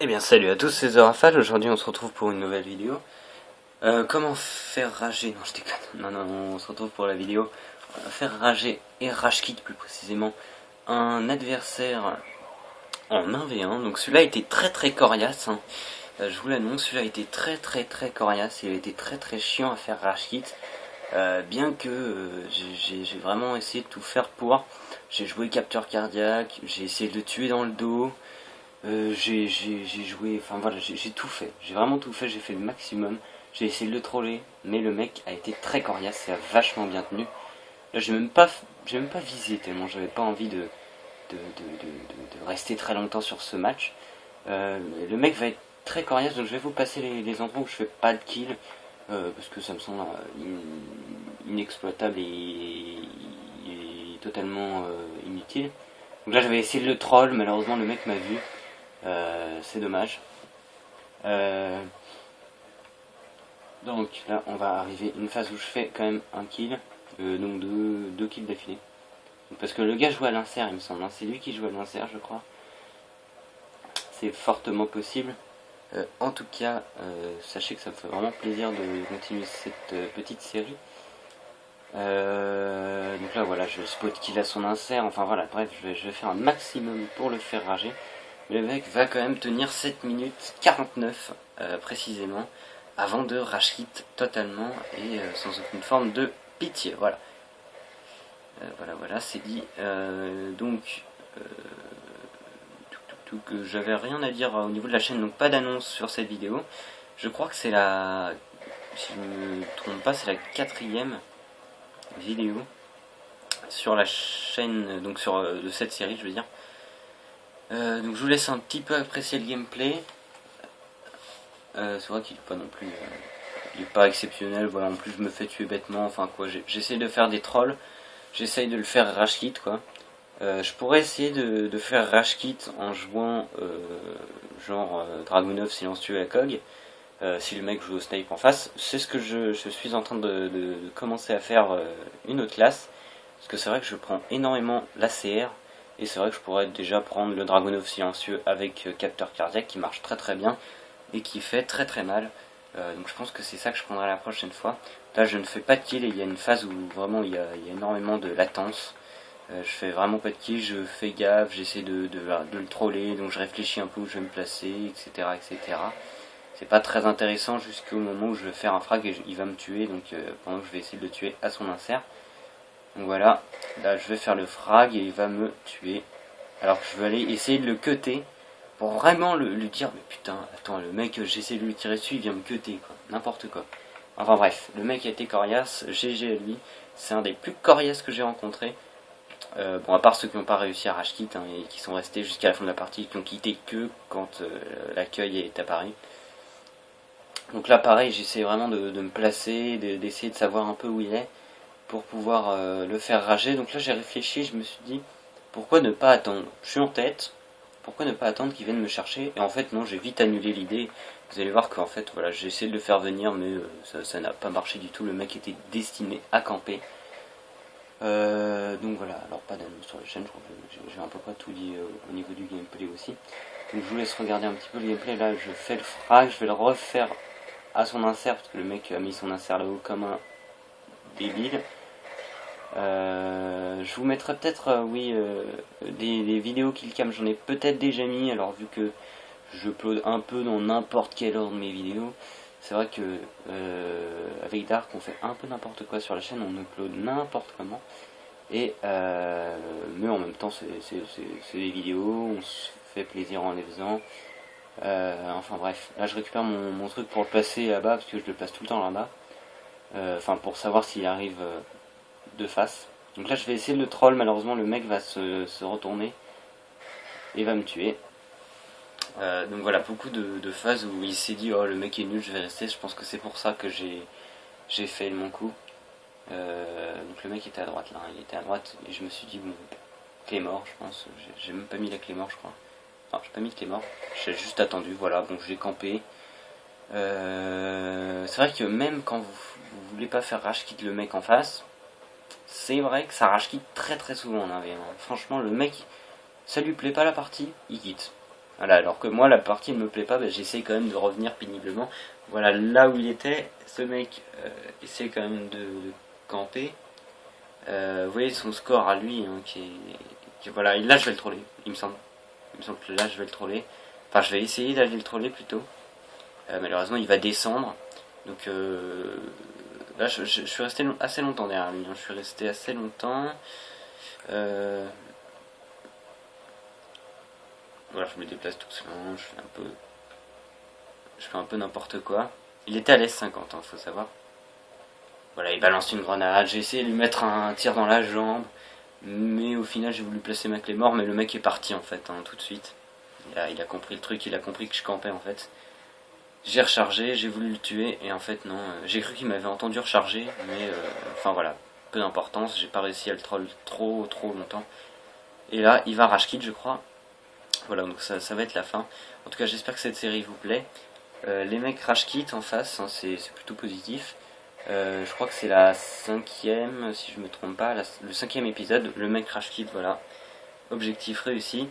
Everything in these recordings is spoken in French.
Eh bien salut à tous, c'est Zorafal. Aujourd'hui on se retrouve pour une nouvelle vidéo. Comment faire rager... Non je déconne, non, on se retrouve pour la vidéo. Faire rager et rage kit plus précisément un adversaire en 1v1. Donc celui-là a été très coriace, hein. Je vous l'annonce, celui-là a été très coriace. Il a été très chiant à faire rage kit. Bien que j'ai vraiment essayé de tout faire pour. J'ai joué capteur cardiaque, j'ai essayé de le tuer dans le dos. J'ai joué, enfin voilà, j'ai tout fait, j'ai vraiment tout fait, j'ai fait le maximum, j'ai essayé de le troller, mais le mec a été très coriace, ça a vachement bien tenu. Là j'ai même pas visé tellement j'avais pas envie de rester très longtemps sur ce match. Le mec va être très coriace, donc je vais vous passer les endroits où je fais pas de kill, parce que ça me semble inexploitable et totalement inutile. Donc là j'avais essayé de le troll, malheureusement le mec m'a vu. C'est dommage. Donc là on va arriver à une phase où je fais quand même un kill, donc deux kills d'affilée. Parce que le gars joue à l'insert il me semble, hein. C'est lui qui joue à l'insert je crois. C'est fortement possible. En tout cas, sachez que ça me fait vraiment plaisir de continuer cette petite série. Donc là voilà, je spot qu'il a son insert, enfin voilà, bref, je vais faire un maximum pour le faire rager. Le mec va quand même tenir 7 minutes 49 précisément avant de rage quit totalement et sans aucune forme de pitié. Voilà, voilà, c'est dit. Donc, j'avais rien à dire au niveau de la chaîne, donc pas d'annonce sur cette vidéo. Je crois que c'est la, si je ne me trompe pas, c'est la 4e vidéo sur la chaîne, donc sur de cette série, je veux dire. Donc je vous laisse un petit peu apprécier le gameplay. C'est vrai qu'il est pas non plus, il est pas exceptionnel. Voilà, en plus je me fais tuer bêtement. Enfin quoi, j'essaie de faire des trolls. J'essaye de le faire rage quit quoi. Je pourrais essayer de faire rage quit en jouant genre Dragunov silencieux à Cog. Si le mec joue au snipe en face, c'est ce que je suis en train de commencer à faire une autre classe. Parce que c'est vrai que je prends énormément l'ACR. Et c'est vrai que je pourrais déjà prendre le Dragunov silencieux avec capteur cardiaque qui marche très bien et qui fait très mal. Donc je pense que c'est ça que je prendrai la prochaine fois. Là je ne fais pas de kill et il y a une phase où vraiment il y a énormément de latence. Je fais vraiment pas de kill, je fais gaffe, j'essaie de le troller, donc je réfléchis un peu où je vais me placer, etc. C'est pas très intéressant jusqu'au moment où je vais faire un frag et il va me tuer, donc pendant que je vais essayer de le tuer à son insert. Donc voilà, là je vais faire le frag et il va me tuer. Alors que je vais aller essayer de le cutter pour vraiment lui dire mais putain, attends, le mec, j'essaie de lui tirer dessus, il vient me cutter quoi, n'importe quoi. Enfin bref, le mec a été coriace, GG à lui, c'est un des plus coriaces que j'ai rencontré. Bon, à part ceux qui n'ont pas réussi à rage quit hein, et qui sont restés jusqu'à la fin de la partie, qui ont quitté que quand l'accueil est apparu. Donc là pareil, j'essaie vraiment de me placer, d'essayer de savoir un peu où il est pour pouvoir le faire rager. Donc là j'ai réfléchi, je me suis dit pourquoi ne pas attendre. Je suis en tête, pourquoi ne pas attendre qu'il vienne me chercher. Et en fait non, j'ai vite annulé l'idée. Vous allez voir qu'en fait voilà, j'ai essayé de le faire venir mais ça n'a pas marché du tout. Le mec était destiné à camper. Donc voilà, alors pas d'annonce sur la chaîne, je crois que j'ai à peu près tout dit au niveau du gameplay aussi. Donc je vous laisse regarder un petit peu le gameplay. Là je fais le frag, je vais le refaire à son insert parce que le mec a mis son insert là-haut comme un débile. Je vous mettrai peut-être des vidéos killcam, j'en ai peut-être déjà mis, alors vu que je upload un peu dans n'importe quel ordre de mes vidéos, c'est vrai que avec Dark on fait un peu n'importe quoi sur la chaîne, on upload n'importe comment, et mais en même temps c'est des vidéos, on se fait plaisir en les faisant. Enfin bref, là je récupère mon truc pour le placer là-bas, parce que je le place tout le temps là-bas, enfin pour savoir s'il arrive de face. Donc là je vais essayer de le troll, malheureusement le mec va se retourner et va me tuer. Donc voilà, beaucoup de phases où il s'est dit oh le mec est nul, je vais rester. Je pense que c'est pour ça que j'ai fait mon coup. Donc le mec était à droite là, il était à droite et je me suis dit bon, clé mort je pense, j'ai même pas mis la clé mort je crois. Non, j'ai pas mis de clé mort, j'ai juste attendu, voilà, bon j'ai campé. C'est vrai que même quand vous voulez pas faire rage quit le mec en face, c'est vrai que ça rage quitte très souvent en 1v1. Franchement, le mec, ça lui plaît pas la partie, il quitte. Voilà, alors que moi la partie ne me plaît pas, bah, j'essaie quand même de revenir péniblement. Voilà, là où il était, ce mec essaie quand même de camper. Vous voyez son score à lui, hein, voilà, là je vais le troller, il me semble. Il me semble que là je vais le troller. Enfin, je vais essayer d'aller le troller plutôt. Malheureusement, il va descendre. Donc là, je suis resté assez longtemps derrière lui. Hein. Je suis resté assez longtemps. Voilà, je me déplace doucement. Je fais un peu n'importe quoi. Il était à l'S50, hein, faut savoir. Voilà, il balance une grenade. J'ai essayé de lui mettre un tir dans la jambe. Mais au final, j'ai voulu placer ma clé mort. Mais le mec est parti en fait, hein, tout de suite. Il a compris le truc. Il a compris que je campais en fait. J'ai rechargé, j'ai voulu le tuer, et en fait non, j'ai cru qu'il m'avait entendu recharger, mais enfin voilà, peu d'importance, j'ai pas réussi à le troll trop longtemps. Et là, il va rage quit je crois. Voilà, donc ça va être la fin. En tout cas, j'espère que cette série vous plaît. Les mecs rage quit en face, hein, c'est plutôt positif. Je crois que c'est la cinquième, si je me trompe pas, le cinquième épisode, le mec rage quit, voilà. Objectif réussi.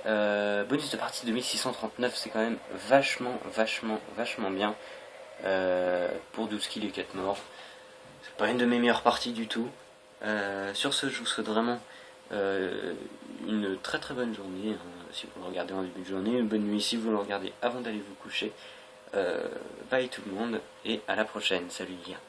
Bonus de partie 2639, c'est quand même vachement bien pour 12 kills et 4 morts. C'est pas une de mes meilleures parties du tout. Sur ce, je vous souhaite vraiment une très bonne journée, hein, si vous le regardez en début de journée, une bonne nuit si vous le regardez avant d'aller vous coucher. Bye tout le monde et à la prochaine. Salut les gars.